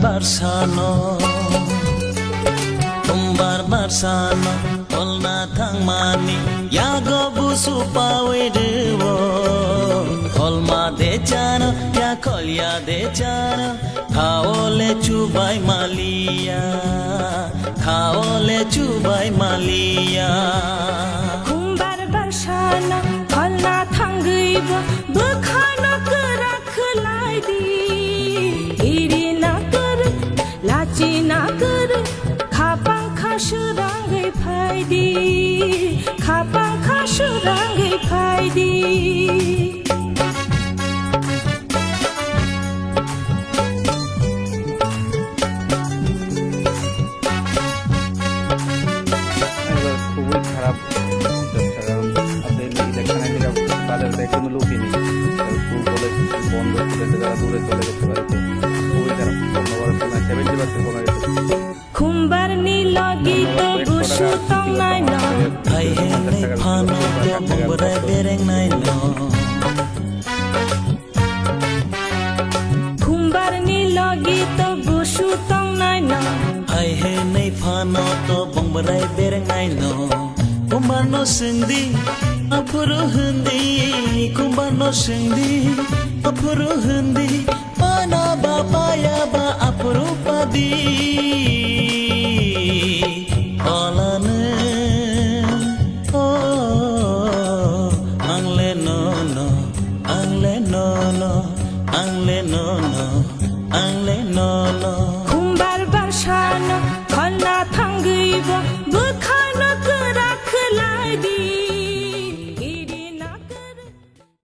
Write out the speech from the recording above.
barsano tumbar barsano olna thangmani yago busu pawe dewo holma de chana ya kolya de chana khaole chubai malia khaole chubai malia kumbar barsano olna thangaibo bukhana rakhlai di iri na kar lachi na kar khapang khashurangai phaidi khapang khashurangai phaidi খুবই খারাপ কারণ আপনাদের ইলেকশনে যেটা তাদের কোনো লোকই নেই স্কুল কলেজ বন্ধ স্টুডেন্ট যারা দূরে চলে যেতে পারে খুবই খারাপ 70% কমে গেছে khumbar ni logi to busu tong nai no hai he nei phano to bongbre bereng nai no khumbar ni logi to busu tong nai no hai he nei phano to bongbre bereng nai no kumbar no sindi apuru hindi kumbar no sindi apuru hindi mana baba ya ba apuru padi olane oh angle no no angle no no angle no